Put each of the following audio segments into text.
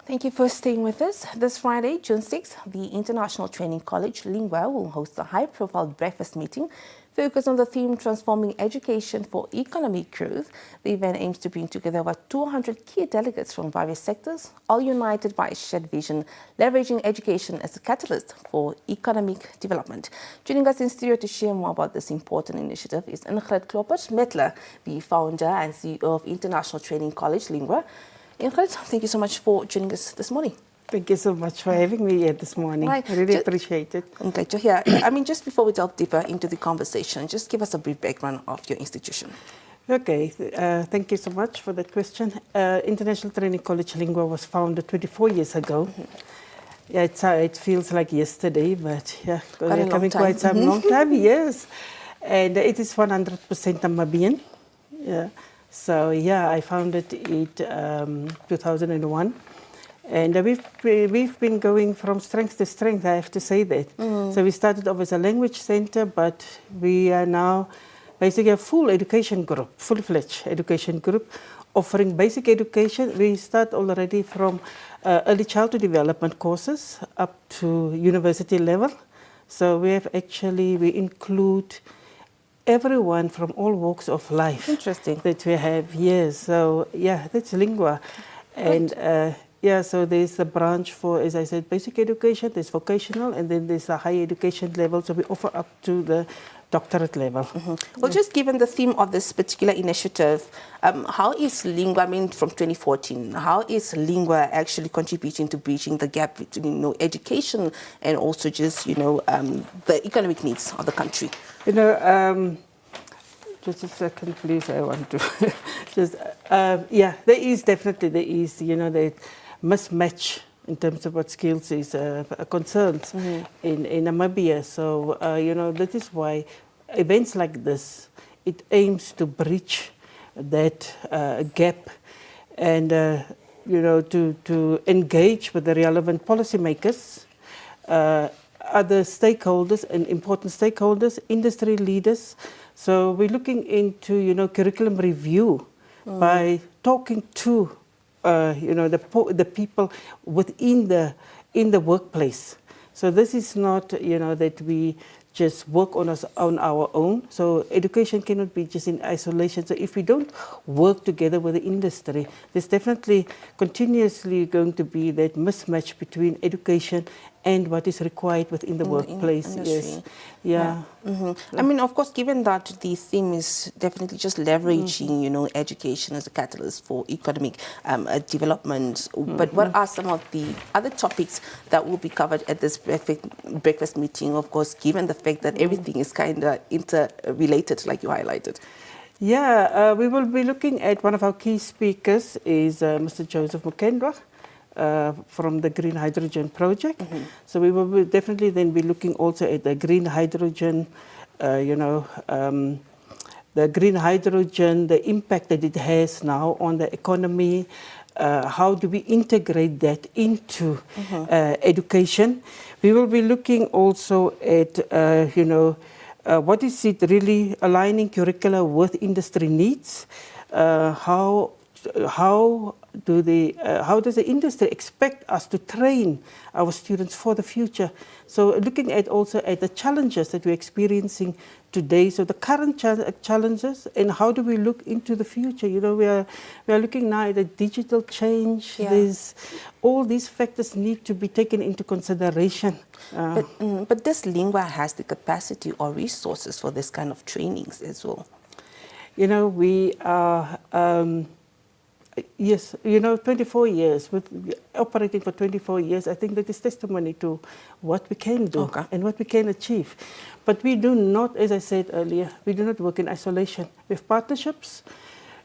Thank you for staying with us. This Friday, June 6th, the International Training College-Lingua will host a high-profile breakfast meeting focused on the theme Transforming Education for Economic Growth. The event aims to bring together over 200 key delegates from various sectors, all united by a shared vision, leveraging education as a catalyst for economic development. Joining us in studio to share more about this important initiative is Ingrid Kloppers Mettler, the founder and CEO of International Training College-Lingua. Ingrid, thank you so much for joining us this morning. Thank you so much for having me here this morning. Right. I really appreciate it. I'm glad you're here. I mean, just before we delve deeper into the conversation, just give us a brief background of your institution. Okay, thank you so much for that question. International Training College-Lingua was founded 24 years ago. Yeah, it feels like yesterday, but yeah, we're coming quite some long time, yes. And it is 100% Namibian. Yeah. So yeah, I founded it 2001. And we've been going from strength to strength, I have to say that. So we started off as a language center, but we are now basically a full education group, full-fledged education group, offering basic education. We start already from early childhood development courses up to university level. So we include everyone from all walks of life. Interesting. That we have here. So yeah, that's Lingua. And yeah, so there's a branch for, as I said, basic education, there's vocational, and then there's a higher education level, so we offer up to the doctorate level. Well, just given the theme of this particular initiative, how is Lingua, I mean, from 2014, how is Lingua actually contributing to bridging the gap between, education and also just, the economic needs of the country? Just a second, please. I want to yeah, there is definitely, the mismatch in terms of what skills is concerns in Namibia. So, that is why events like this, it aims to bridge that gap and, to engage with the relevant policymakers, other stakeholders and important stakeholders, industry leaders. So we're looking into, curriculum review by talking to, the people within the workplace. So this is not, that we just work on our own. So education cannot be just in isolation. So if we don't work together with the industry, there's definitely continuously going to be that mismatch between education and what is required within the workplace. Yes. Yeah. I mean, of course, given that the theme is definitely just leveraging, education as a catalyst for economic development, but what are some of the other topics that will be covered at this breakfast meeting, of course, given the fact that everything is kind of interrelated, like you highlighted? Yeah, we will be looking at one of our key speakers is Mr. Joseph Mukendwa. From the Green Hydrogen Project. So we will definitely then be looking also at the green hydrogen, the green hydrogen, the impact that it has now on the economy, how do we integrate that into education. We will be looking also at, what is it really aligning curricula with industry needs, how does the industry expect us to train our students for the future? So looking at also at the challenges that we're experiencing today, so the current challenges and how do we look into the future? We are looking now at the digital change. There's all these factors need to be taken into consideration. But this Lingua has the capacity or resources for this kind of trainings as well. We are... yes, 24 years, operating for 24 years, I think that is testimony to what we can do and what we can achieve. But we do not, as I said earlier, we do not work in isolation. We have partnerships,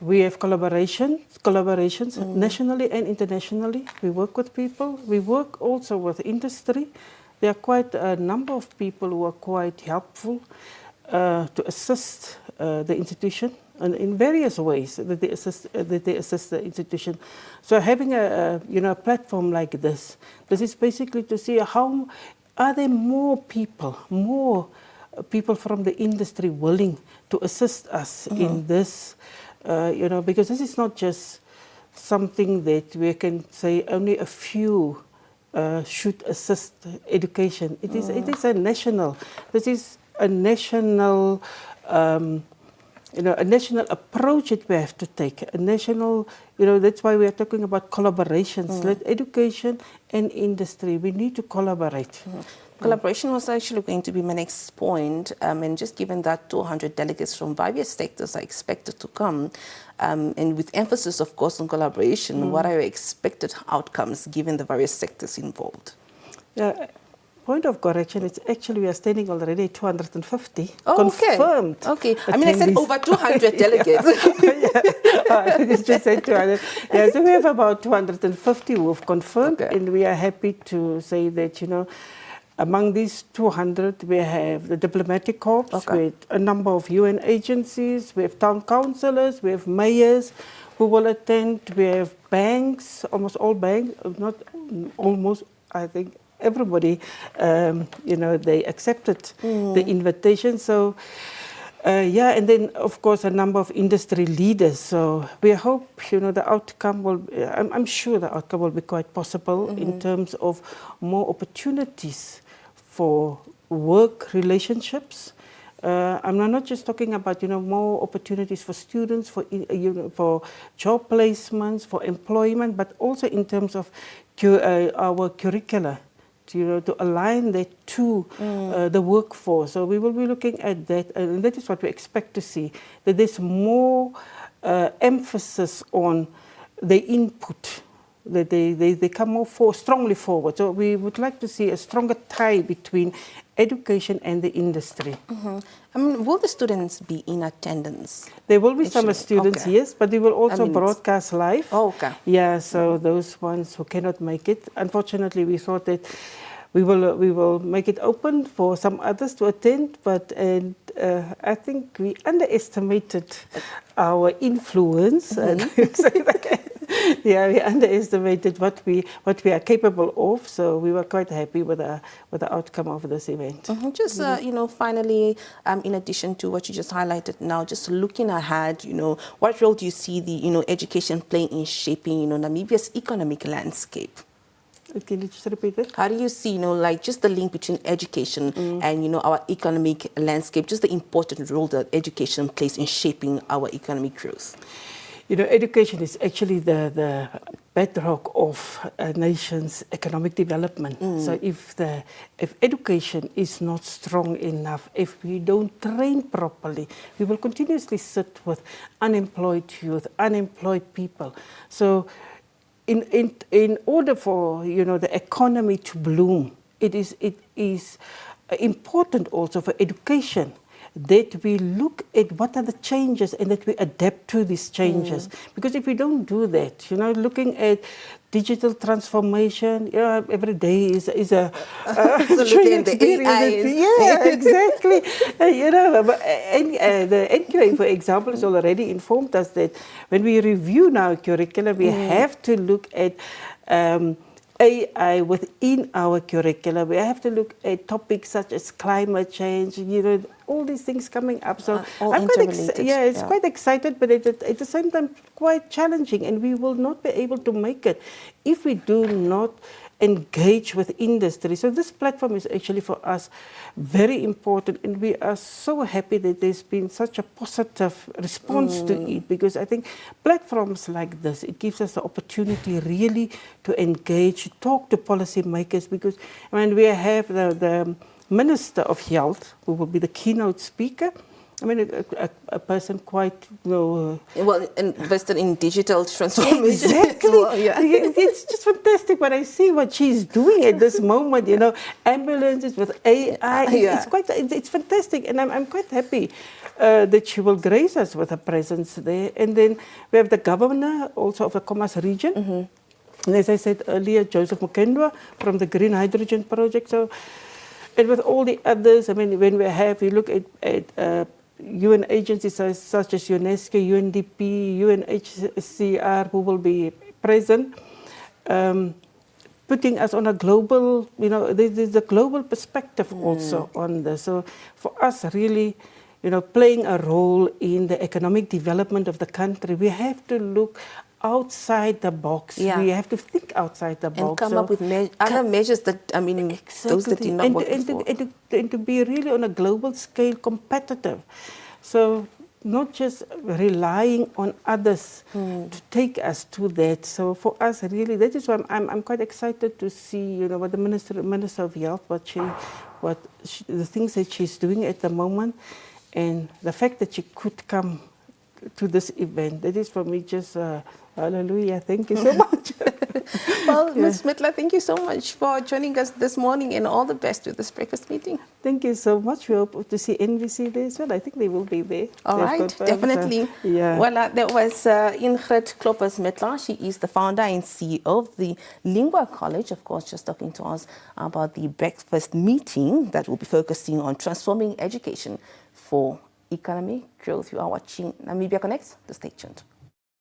we have collaborations nationally and internationally. We work with people, we work also with industry. There are quite a number of people who are quite helpful to assist the institution. And in various ways that they assist the institution. So having a platform like this is basically to see how are there more people from the industry willing to assist us in this, because this is not just something that we can say only a few should assist education. It is a national. This is a national. A national approach that we have to take, a national, that's why we are talking about collaborations. Let education and industry, we need to collaborate. Collaboration was actually going to be my next point, and just given that 200 delegates from various sectors are expected to come, and with emphasis, of course, on collaboration, what are your expected outcomes given the various sectors involved? Yeah. Point of correction, it's actually we are standing already at 250 confirmed. Okay. I mean, I said over 200 delegates. It's just said 200. Yeah, so we have about 250 who have confirmed, and we are happy to say that, among these 200, we have the diplomatic corps, with a number of UN agencies, we have town councillors, we have mayors who will attend, we have banks, almost all banks, not almost, I think, everybody, they accepted the invitation. So, and then, of course, a number of industry leaders. So we hope, the outcome will, I'm sure the outcome will be quite possible in terms of more opportunities for work relationships. I'm not just talking about, more opportunities for students, for job placements, for employment, but also in terms of our curricula. To align that to the workforce. So we will be looking at that, and that is what we expect to see, that there's more emphasis on the input, that they come more strongly forward. So we would like to see a stronger tie between education and the industry. I mean, will the students be in attendance? There will be some students, yes, but we will also broadcast live. Yeah, so those ones who cannot make it. Unfortunately, we thought that we will make it open for some others to attend, but I think we underestimated our influence. Yeah, we underestimated what we are capable of, so we were quite happy with the outcome of this event. Just finally, in addition to what you just highlighted now, just looking ahead, what role do you see the education playing in shaping Namibia's economic landscape? Can you just repeat it? How do you see, just the link between education and, our economic landscape, just the important role that education plays in shaping our economic growth? Education is actually the bedrock of a nation's economic development. So if education is not strong enough, if we don't train properly, we will continuously sit with unemployed youth, unemployed people. So in order for the economy to bloom, it is important also for education that we look at what are the changes and that we adapt to these changes. Because if we don't do that, looking at digital transformation, every day is a absolutely the AI. Yeah, exactly. The NQA, for example, has already informed us that when we review now curriculum, we have to look at AI within our curricula. We have to look at topics such as climate change, all these things coming up. So I'm quite quite excited, but at the same time quite challenging, and we will not be able to make it if we do not engage with industry. So this platform is actually for us very important, and we are so happy that there's been such a positive response to it, because I think platforms like this, it gives us the opportunity really to engage, talk to policymakers, because when we have the Minister of Health, who will be the keynote speaker, I mean, a person quite, well, invested in digital transformation. Exactly. Well, yeah. It's just fantastic when I see what she's doing at this moment, ambulances with AI. It's fantastic. And I'm quite happy that she will grace us with her presence there. And then we have the governor also of the Khomas region. And as I said earlier, Joseph Mukendwa from the Green Hydrogen Project. So, and with all the others, I mean, when we look at UN agencies such as UNESCO, UNDP, UNHCR, who will be present, putting us on a global, there's a global perspective also on this. So for us, really, playing a role in the economic development of the country, we have to look outside the box. Yeah. We have to think outside the box. And come up with other measures that, I mean, those that did not work before. And to be really on a global scale competitive. So not just relying on others to take us to that. So for us, really, that is why I'm quite excited to see, what the Minister of Health, the things that she's doing at the moment, and the fact that she could come to this event. That is for me just hallelujah. Thank you so much. Well, Ms. Mettler, thank you so much for joining us this morning, and all the best with this breakfast meeting. Thank you so much. We hope to see NBC there as well. I think they will be there. All right, definitely. Yeah. Well, that was Ingrid Kloppers Mettler. She is the founder and CEO of the Lingua College, of course, just talking to us about the breakfast meeting that will be focusing on transforming education for economic growth. You are watching NAMIBIA Connects. Stay tuned.